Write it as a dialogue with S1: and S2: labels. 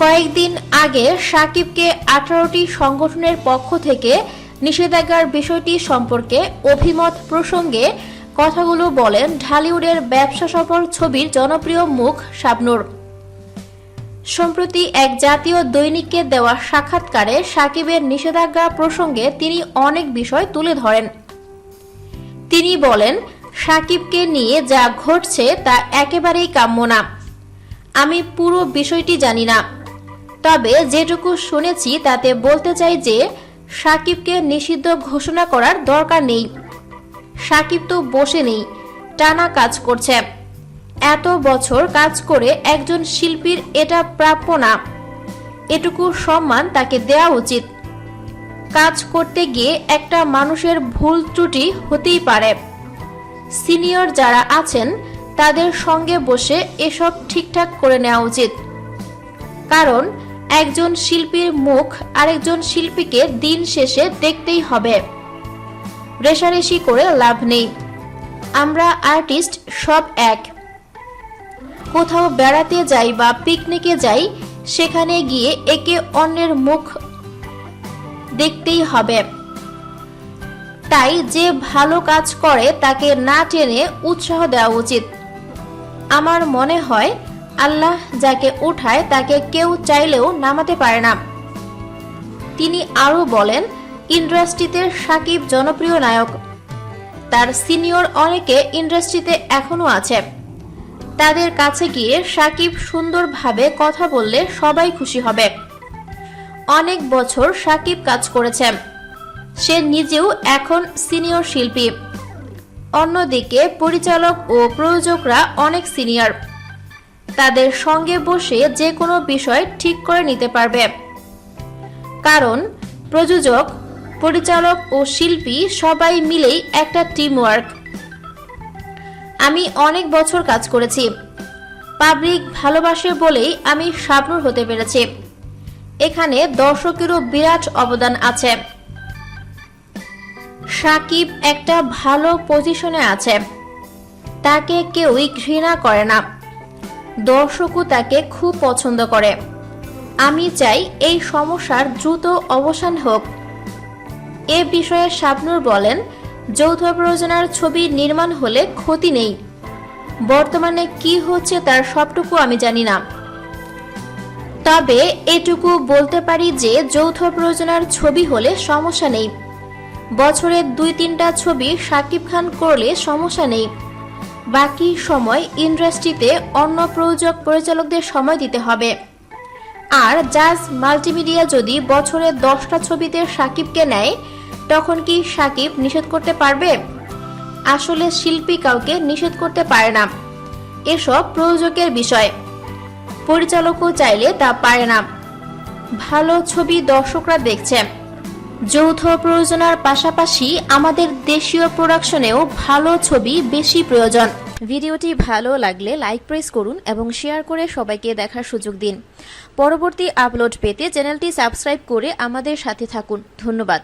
S1: কয়েকদিন আগে শাকিবকে 18টি সংগঠনের পক্ষ থেকে নিষেধাজ্ঞার বিষয়টি সম্পর্কে অভিমত প্রসঙ্গে কথাগুলো বলেন ঢালিউডের ব্যবসা সফল ছবির জনপ্রিয় মুখ শাবনূর। সম্প্রতি এক জাতীয় দৈনিককে দেওয়া সাক্ষাৎকারে শাকিবের নিষেধাজ্ঞা প্রসঙ্গে তিনি অনেক বিষয় তুলে ধরেন। তিনি বলেন, শাকিবকে নিয়ে যা ঘটছে তা একেবারেই কাম্য না। আমি পুরো বিষয়টি জানি না, তবে যেটুকু শুনেছি তাতে বলতে চাই যে শাকিবকে নিষিদ্ধ ঘোষণা করার দরকার নেই। শাকিব তো বসে নেই, টানা কাজ করছে। এত বছর কাজ করে একজন শিল্পীর এটা প্রাপ্য না। এটুকু সম্মান তাকে দেওয়া উচিত। কাজ করতে গিয়ে একটা মানুষের ভুল ত্রুটি হতেই পারে। সিনিয়র যারা আছেন তাদের সঙ্গে বসে এসব ঠিকঠাক করে নেওয়া উচিত। কারণ একজন শিল্পীর মুখ আরেকজন শিল্পীকে দিন শেষে দেখতেই হবে। রেষারেষি করে লাভ নেই। আমরা আর্টিস্ট সব এক। কোথাও বেড়াতে যাই বা পিকনিকে যাই, সেখানে গিয়ে একে অন্যের মুখ দেখতেই হবে। তাই যে ভালো কাজ করে তাকে না টেনে উৎসাহ দেওয়া উচিত। আমার মনে হয় আল্লাহ যাকে উঠায় তাকে কেউ চাইলেও নামাতে পারে না। তিনি আরো বলেন, ইন্ডাস্ট্রিতে শাকিব জনপ্রিয় নায়ক। তার সিনিয়র অনেকে ইন্ডাস্ট্রিতে এখনো আছে। তাদের কাছে গিয়ে শাকিব সুন্দরভাবে কথা বললে সবাই খুশি হবে। অনেক বছর শাকিব কাজ করেছে। সে নিজেও এখন সিনিয়র শিল্পী। অন্যদিকে পরিচালক ও প্রযোজকরা অনেক সিনিয়র। তাদের সঙ্গে বসে যে কোনো বিষয় ঠিক করে নিতে পারবে। কারণ প্রযোজক, পরিচালক ও শিল্পী সবাই মিলেই একটা টিম ওয়ার্ক। আমি অনেক বছর কাজ করেছি। পাবলিক ভালোবাসে বলেই আমি শাবনূর হতে পেরেছি। এখানে দর্শকেরও বিরাট অবদান আছে। শাকিব একটা ভালো পজিশনে আছে। তাকে কেউই ঘৃণা করে না। দর্শকও তাকে খুব পছন্দ করে। আমি চাই এই সমস্যার দ্রুত অবসান হোক। এ বিষয়ে শাবনূর বলেন, যৌথ প্রযোজনার ছবি নির্মাণ হলে ক্ষতি নেই। বর্তমানে কি হচ্ছে তার সবটুকু আমি জানি না। তবে এটুকু বলতে পারি যে যৌথ প্রযোজনার ছবি হলে সমস্যা নেই। বছরে 2-3টা ছবি শাকিব খান করলে সমস্যা নেই। বাকি সময় ইন্ডাস্ট্রিতে অন্য প্রযোজক পরিচালকদের সময় দিতে হবে। আর জাজ মাল্টিমিডিয়া যদি বছরে 10টা ছবিতে শাকিবকে নেয়, তখন কি শাকিব নিষেধ করতে পারবে? আসলে শিল্পী কাউকে নিষেধ করতে পারে না। এসব প্রযোজকের বিষয়। পরিচালকও চাইলে তা পারে না। ভালো ছবি দর্শকরা দেখছে। যৌথ প্রযোজনার পাশাপাশি আমাদের দেশীয় প্রোডাকশনেও ভালো ছবি বেশি প্রয়োজন। ভিডিওটি ভালো লাগলে লাইক প্রেস করুন এবং শেয়ার করে সবাইকে দেখার সুযোগ দিন। পরবর্তী আপলোড পেতে চ্যানেলটি সাবস্ক্রাইব করে আমাদের সাথে থাকুন। ধন্যবাদ।